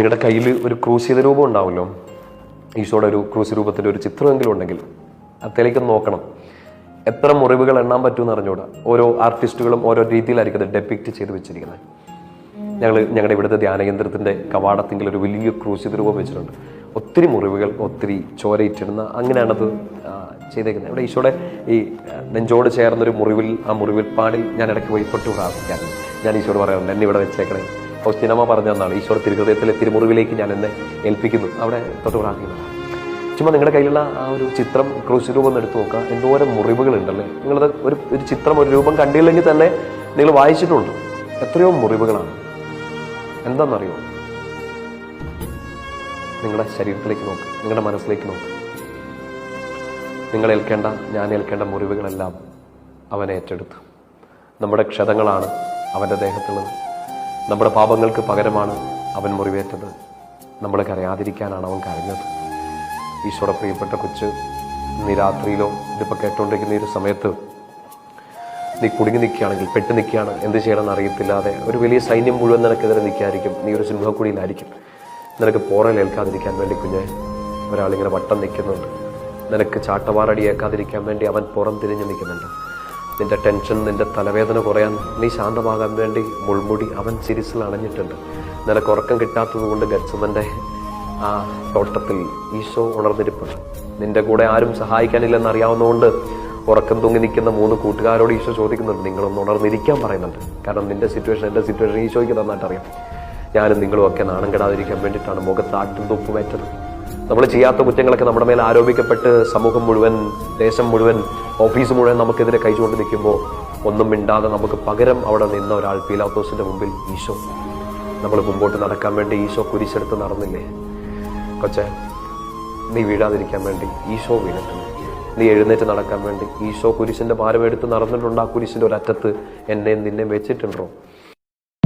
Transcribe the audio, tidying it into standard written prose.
നിങ്ങളുടെ കയ്യിൽ ഒരു ക്രൂശിത രൂപം ഉണ്ടാവുമല്ലോ, ഈശോയുടെ ഒരു ക്രൂശി രൂപത്തിൻ്റെ ഒരു ചിത്രമെങ്കിലും ഉണ്ടെങ്കിൽ അതിലേക്ക് നോക്കണം. എത്ര മുറിവുകൾ എണ്ണാൻ പറ്റുമെന്ന് അറിഞ്ഞൂടാ. ഓരോ ആർട്ടിസ്റ്റുകളും ഓരോ രീതിയിലായിരിക്കും അത് ഡെപ്പിക്റ്റ് ചെയ്ത് വെച്ചിരിക്കുന്നത്. ഞങ്ങളുടെ ഇവിടുത്തെ ധ്യാനകേന്ദ്രത്തിൻ്റെ കവാടത്തിങ്കിൽ ഒരു വലിയ ക്രൂശിത രൂപം വെച്ചിട്ടുണ്ട്. ഒത്തിരി മുറിവുകൾ, ഒത്തിരി ചോരയിട്ടിടുന്ന അങ്ങനെയാണത് ചെയ്തേക്കുന്നത്. ഇവിടെ ഈശോയുടെ ഈ നെഞ്ചോട് ചേർന്നൊരു മുറിവിൽ, ആ മുറിവിൽ പാടിൽ ഞാൻ ഇടയ്ക്ക് പോയി തൊട്ട് പ്രാർത്ഥിക്കാറുണ്ട്. ഞാൻ ഈശോട് പറയാറുണ്ട്, എന്നെ ഇവിടെ വെച്ചേക്കണേ. ഫൗസ്റ്റീനമ്മ പറഞ്ഞു തന്നാണ്, ഈശോയുടെ തിരുഹൃദയത്തിലെ തിരുമുറിവിലേക്ക് ഞാൻ എന്നെ ഏൽപ്പിക്കുന്നു. അവിടെ തൊട്ട് പ്രാർത്ഥിക്കുന്നത്. ചുമ്മാ നിങ്ങളുടെ കയ്യിലുള്ള ആ ഒരു ചിത്രം, ക്രൂശ് രൂപം എടുത്ത് നോക്കുക. എന്തോരം മുറിവുകളുണ്ടല്ലേ. നിങ്ങളത് ഒരു ചിത്രം, ഒരു രൂപം കണ്ടില്ലെങ്കിൽ തന്നെ നിങ്ങൾ വായിച്ചിട്ടുണ്ട്. എത്രയോ മുറിവുകളാണ്. എന്താണെന്നറിയോ? നിങ്ങളുടെ ശരീരത്തിലേക്ക് നോക്ക്, നിങ്ങളുടെ മനസ്സിലേക്ക് നോക്ക്. നിങ്ങൾ ഏൽക്കേണ്ട, ഞാൻ ഏൽക്കേണ്ട മുറിവുകളെല്ലാം അവൻ ഏറ്റെടുത്തു. നമ്മുടെ ക്ഷതങ്ങളാണ് അവൻ്റെ ദേഹത്തുള്ളത്. നമ്മുടെ പാപങ്ങൾക്ക് പകരമാണ് അവൻ മുറിവേറ്റത്. നമ്മൾ കരയാതിരിക്കാനാണ് അവൻ കരഞ്ഞത്. ഈശോയുടെ പ്രിയപ്പെട്ട കൊച്ച്, നീ രാത്രിയിലോ ഇതിപ്പോൾ കേട്ടുകൊണ്ടിരിക്കുന്ന ഈ ഒരു സമയത്ത് നീ കുടുങ്ങി നിൽക്കുകയാണെങ്കിൽ, പെട്ട് നിൽക്കുകയാണ്, എന്ത് ചെയ്യണമെന്ന് അറിയത്തില്ലാതെ, ഒരു വലിയ സൈന്യം മുഴുവൻ നിനക്കെതിരെ നിൽക്കായിരിക്കും. നീ ഒരു സിംഹക്കുഴിയിലായിരിക്കും. നിനക്ക് പോറലേൽക്കാതിരിക്കാൻ വേണ്ടി കുഞ്ഞെ ഒരാളിങ്ങനെ വട്ടം നിൽക്കുന്നുണ്ട്. നിനക്ക് ചാട്ടവാറടിയേക്കാതിരിക്കാൻ വേണ്ടി അവൻ പുറം തിരിഞ്ഞ് നിൽക്കുന്നുണ്ട്. നിന്റെ ടെൻഷൻ, നിന്റെ തലവേദന കുറയാൻ, നീ ശാന്തമാകാൻ വേണ്ടി മുൾമുടി അവൻ സിരിസിൽ അണഞ്ഞിട്ടുണ്ട്. നിനക്ക് ഉറക്കം കിട്ടാത്തത് കൊണ്ട് ഗത്സമൻ്റെ ആ തോട്ടത്തിൽ ഈശോ ഉണർന്നിരിപ്പുണ്ട്. നിന്റെ കൂടെ ആരും സഹായിക്കാനില്ലെന്ന് അറിയാവുന്നതുകൊണ്ട് ഉറക്കം തൂങ്ങി നിൽക്കുന്ന 3 കൂട്ടുകാരോട് ഈശോ ചോദിക്കുന്നുണ്ട്, നിങ്ങളൊന്ന് ഉണർന്നിരിക്കാൻ പറയുന്നുണ്ട്. കാരണം നിന്റെ സിറ്റുവേഷൻ, എൻ്റെ സിറ്റുവേഷൻ ഈശോയ്ക്ക് നന്നായിട്ട് അറിയാം. ഞാനും നിങ്ങളും ഒക്കെ നാണം കെടാതിരിക്കാൻ വേണ്ടിയിട്ടാണ് മുഖത്ത് ആട്ടും തുപ്പുമേറ്റത്. നമ്മൾ ചെയ്യാത്ത കുറ്റങ്ങളൊക്കെ നമ്മുടെ മേൽ ആരോപിക്കപ്പെട്ട് സമൂഹം മുഴുവൻ, ദേശം മുഴുവൻ, ഓഫീസ് മുഴുവൻ നമുക്കെതിരെ കൈചൂണ്ടി നിൽക്കുമ്പോൾ ഒന്നും മിണ്ടാതെ നമുക്ക് പകരം അവിടെ നിന്ന ഒരാൾ, പീലാത്തോസിന്റെ മുമ്പിൽ ഈശോ. നമ്മൾ മുമ്പോട്ട് നടക്കാൻ വേണ്ടി ഈശോ കുരിശെടുത്ത് നടന്നില്ലേ? കൊച്ചെ, നീ വീഴാതിരിക്കാൻ വേണ്ടി ഈശോ വീണിട്ടുണ്ട്. നീ എഴുന്നേറ്റ് നടക്കാൻ വേണ്ടി ഈശോ കുരിശിന്റെ ഭാരം എടുത്ത് നടന്നിട്ടുണ്ട്. ആ കുരിശിന്റെ ഒരറ്റത്ത് എന്നെയും നിന്നെ വെച്ചിട്ടുണ്ടോ?